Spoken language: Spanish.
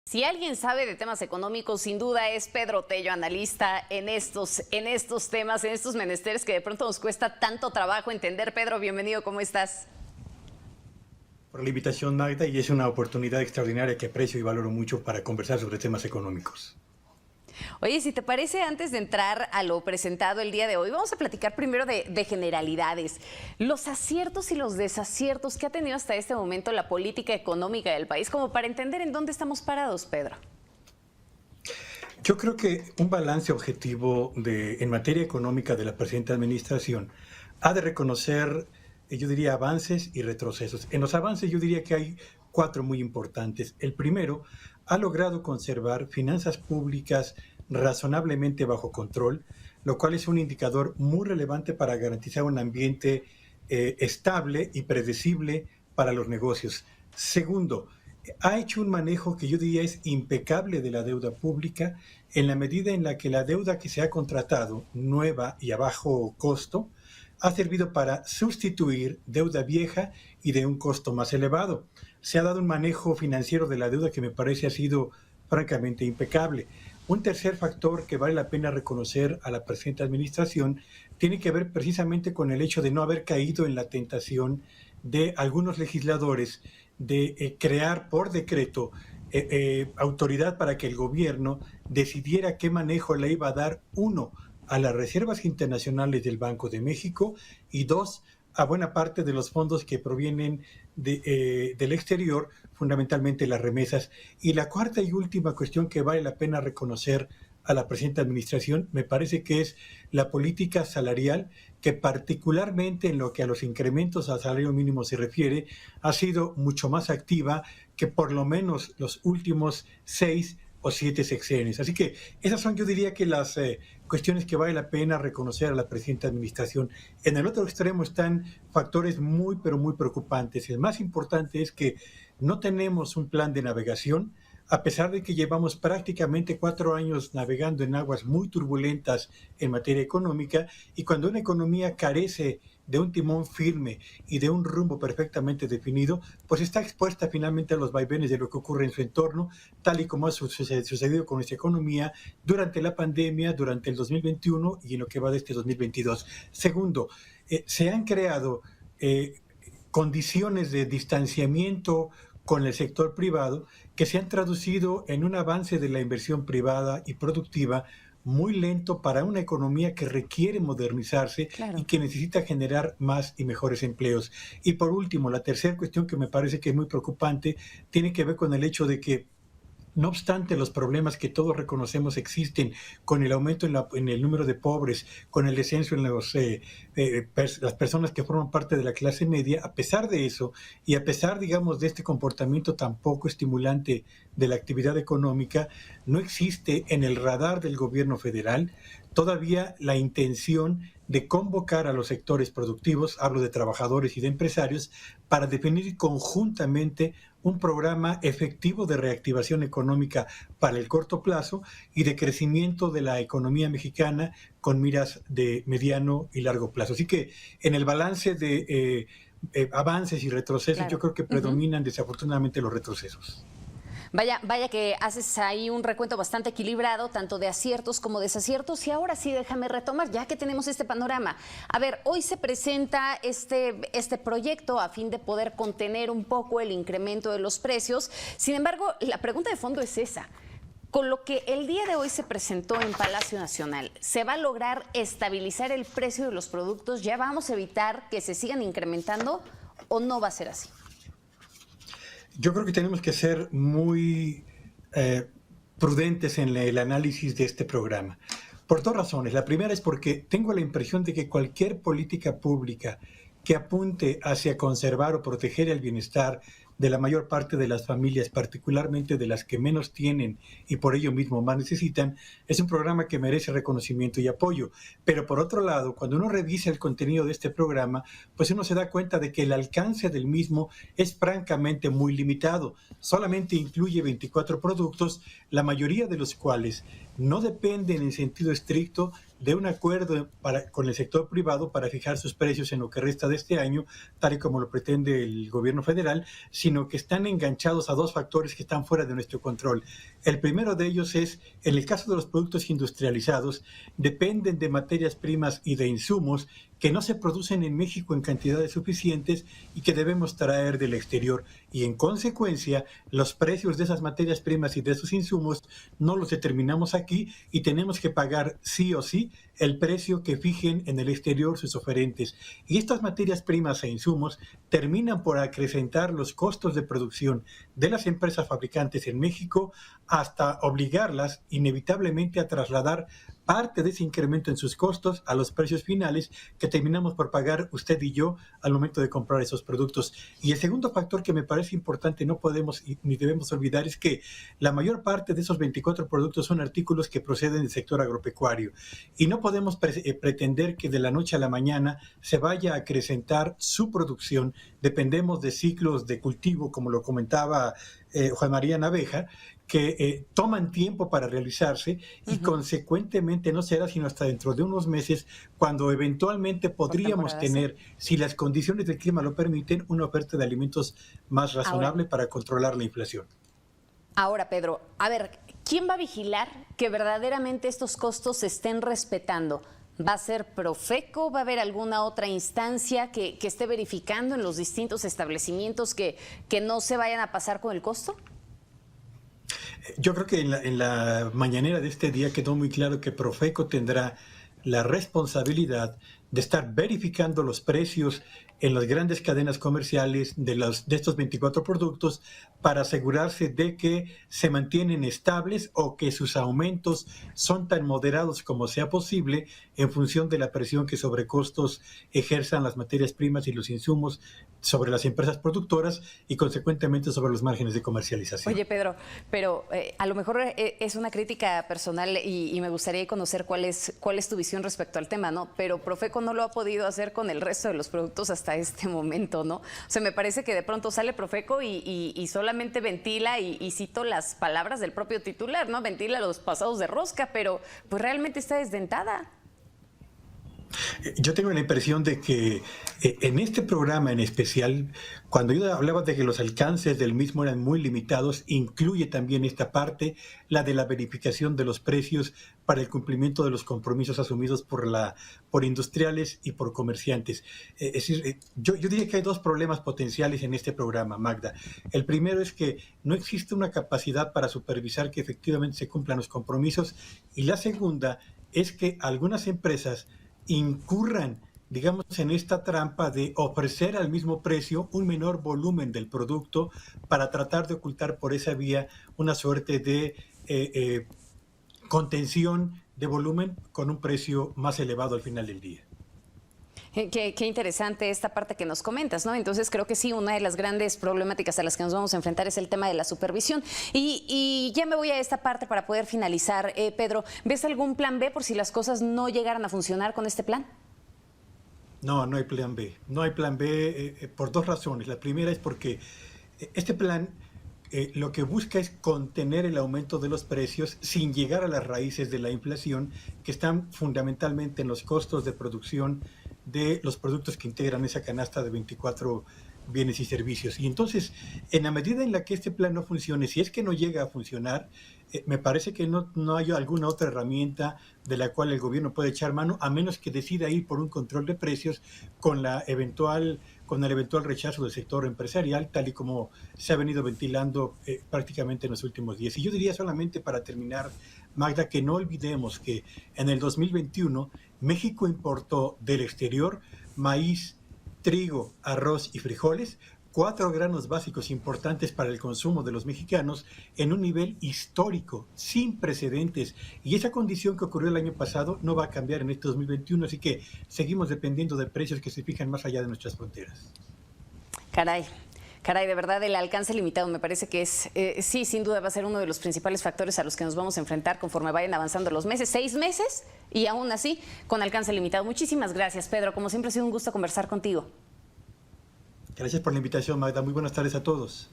Si alguien sabe de temas económicos, sin duda es Pedro Tello, analista en estos temas, en estos menesteres que de pronto nos cuesta tanto trabajo entender. Pedro, bienvenido, ¿cómo estás? Por la invitación, Magda, y es una oportunidad extraordinaria que aprecio y valoro mucho para conversar sobre temas económicos. Oye, si te parece, antes de entrar a lo presentado el día de hoy, vamos a platicar primero de generalidades. Los aciertos y los desaciertos que ha tenido hasta este momento la política económica del país, como para entender en dónde estamos parados, Pedro. Yo creo que un balance objetivo en materia económica de la presente administración ha de reconocer, yo diría, avances y retrocesos. En los avances yo diría que hay cuatro muy importantes. El primero, ha logrado conservar finanzas públicas razonablemente bajo control, lo cual es un indicador muy relevante para garantizar un ambiente estable y predecible para los negocios. Segundo, ha hecho un manejo que yo diría es impecable de la deuda pública en la medida en la que la deuda que se ha contratado, nueva y a bajo costo, ha servido para sustituir deuda vieja y de un costo más elevado. Se ha dado un manejo financiero de la deuda que me parece ha sido francamente impecable. Un tercer factor que vale la pena reconocer a la presente administración tiene que ver precisamente con el hecho de no haber caído en la tentación de algunos legisladores de crear por decreto autoridad para que el gobierno decidiera qué manejo le iba a dar, uno, a las reservas internacionales del Banco de México y dos, a buena parte de los fondos que provienen del exterior, fundamentalmente las remesas. Y la cuarta y última cuestión que vale la pena reconocer a la presente administración, me parece que es la política salarial, que particularmente en lo que a los incrementos al salario mínimo se refiere, ha sido mucho más activa que por lo menos los últimos 6 o 7 sexenios. Así que esas son, yo diría, que las cuestiones que vale la pena reconocer a la presente administración. En el otro extremo están factores muy, pero muy preocupantes. El más importante es que no tenemos un plan de navegación, a pesar de que llevamos prácticamente 4 años navegando en aguas muy turbulentas en materia económica, y cuando una economía carece de un timón firme y de un rumbo perfectamente definido, pues está expuesta finalmente a los vaivenes de lo que ocurre en su entorno, tal y como ha sucedido con nuestra economía durante la pandemia, durante el 2021 y en lo que va de este 2022. Segundo, se han creado condiciones de distanciamiento con el sector privado que se han traducido en un avance de la inversión privada y productiva muy lento para una economía que requiere modernizarse y Claro. que necesita generar más y mejores empleos. Y por último, la tercera cuestión que me parece que es muy preocupante tiene que ver con el hecho de que, no obstante los problemas que todos reconocemos existen, con el aumento en el número de pobres, con el descenso en las personas que forman parte de la clase media, a pesar de eso y a pesar, digamos, de este comportamiento tan poco estimulante de la actividad económica, no existe en el radar del gobierno federal todavía la intención de convocar a los sectores productivos, hablo de trabajadores y de empresarios, para definir conjuntamente un programa efectivo de reactivación económica para el corto plazo y de crecimiento de la economía mexicana con miras de mediano y largo plazo. Así que en el balance de avances y retrocesos, yo Claro. creo que Ujú. predominan desafortunadamente los retrocesos. Vaya que haces ahí un recuento bastante equilibrado, tanto de aciertos como desaciertos. Y ahora sí, déjame retomar, ya que tenemos este panorama. A ver, hoy se presenta este proyecto a fin de poder contener un poco el incremento de los precios. Sin embargo, la pregunta de fondo es esa. Con lo que el día de hoy se presentó en Palacio Nacional, ¿se va a lograr estabilizar el precio de los productos? ¿Ya vamos a evitar que se sigan incrementando o no va a ser así? Yo creo que tenemos que ser muy eh, prudentes en el análisis de este programa, por dos razones. La primera es porque tengo la impresión de que cualquier política pública que apunte hacia conservar o proteger el bienestar de la mayor parte de las familias, particularmente de las que menos tienen y por ello mismo más necesitan, es un programa que merece reconocimiento y apoyo. Pero por otro lado, cuando uno revisa el contenido de este programa, pues uno se da cuenta de que el alcance del mismo es francamente muy limitado. Solamente incluye 24 productos, la mayoría de los cuales no dependen en sentido estricto de un acuerdo con el sector privado para fijar sus precios en lo que resta de este año, tal y como lo pretende el gobierno federal, sino que están enganchados a dos factores que están fuera de nuestro control. El primero de ellos es, en el caso de los productos industrializados, dependen de materias primas y de insumos que no se producen en México en cantidades suficientes y que debemos traer del exterior. Y en consecuencia, los precios de esas materias primas y de esos insumos no los determinamos aquí y tenemos que pagar sí o sí el precio que fijen en el exterior sus oferentes. Y estas materias primas e insumos terminan por acrecentar los costos de producción de las empresas fabricantes en México hasta obligarlas inevitablemente a trasladar parte de ese incremento en sus costos a los precios finales que terminamos por pagar usted y yo al momento de comprar esos productos. Y el segundo factor que me parece importante, no podemos ni debemos olvidar, es que la mayor parte de esos 24 productos son artículos que proceden del sector agropecuario. Y no podemos pretender que de la noche a la mañana se vaya a acrecentar su producción. Dependemos de ciclos de cultivo, como lo comentaba Juan María Naveja, que toman tiempo para realizarse y consecuentemente no será sino hasta dentro de unos meses cuando eventualmente podríamos tener, si las condiciones del clima lo permiten, una oferta de alimentos más razonable para controlar la inflación. Ahora, Pedro, a ver, ¿quién va a vigilar que verdaderamente estos costos se estén respetando? ¿Va a ser Profeco? ¿Va a haber alguna otra instancia que esté verificando en los distintos establecimientos que no se vayan a pasar con el costo? Yo creo que en la mañanera de este día quedó muy claro que Profeco tendrá la responsabilidad de estar verificando los precios en las grandes cadenas comerciales de estos 24 productos para asegurarse de que se mantienen estables o que sus aumentos son tan moderados como sea posible en función de la presión que sobre costos ejerzan las materias primas y los insumos sobre las empresas productoras y consecuentemente sobre los márgenes de comercialización. Oye, Pedro, pero a lo mejor es una crítica personal y me gustaría conocer cuál es tu visión respecto al tema, ¿no? Pero Profeco no lo ha podido hacer con el resto de los productos hasta este momento, ¿no? O sea, me parece que de pronto sale Profeco y solamente ventila, y cito las palabras del propio titular, ¿no? Ventila los pasados de rosca, pero pues realmente está desdentada. Yo tengo la impresión de que en este programa en especial, cuando yo hablaba de que los alcances del mismo eran muy limitados, incluye también esta parte, la de la verificación de los precios para el cumplimiento de los compromisos asumidos por industriales y por comerciantes. Es decir, yo diría que hay dos problemas potenciales en este programa, Magda. El primero es que no existe una capacidad para supervisar que efectivamente se cumplan los compromisos, y la segunda es que algunas empresas incurran, digamos, en esta trampa de ofrecer al mismo precio un menor volumen del producto para tratar de ocultar por esa vía una suerte de contención de volumen con un precio más elevado al final del día. Qué interesante esta parte que nos comentas, ¿no? Entonces creo que sí, una de las grandes problemáticas a las que nos vamos a enfrentar es el tema de la supervisión. Y ya me voy a esta parte para poder finalizar. Pedro, ¿ves algún plan B por si las cosas no llegaran a funcionar con este plan? No, no hay plan B. No hay plan B por dos razones. La primera es porque este plan lo que busca es contener el aumento de los precios sin llegar a las raíces de la inflación, que están fundamentalmente en los costos de producción de los productos que integran esa canasta de 24 bienes y servicios. Y entonces, en la medida en la que este plan no funcione, si es que no llega a funcionar, me parece que no hay alguna otra herramienta de la cual el gobierno puede echar mano, a menos que decida ir por un control de precios con el eventual rechazo del sector empresarial, tal y como se ha venido ventilando prácticamente en los últimos días. Y yo diría solamente para terminar, Magda, que no olvidemos que en el 2021 México importó del exterior maíz, trigo, arroz y frijoles, 4 granos básicos importantes para el consumo de los mexicanos en un nivel histórico, sin precedentes. Y esa condición que ocurrió el año pasado no va a cambiar en este 2021, así que seguimos dependiendo de precios que se fijan más allá de nuestras fronteras. Caray, de verdad el alcance limitado me parece que es, sí, sin duda va a ser uno de los principales factores a los que nos vamos a enfrentar conforme vayan avanzando los meses, 6 meses y aún así con alcance limitado. Muchísimas gracias, Pedro, como siempre ha sido un gusto conversar contigo. Gracias por la invitación, Magda. Muy buenas tardes a todos.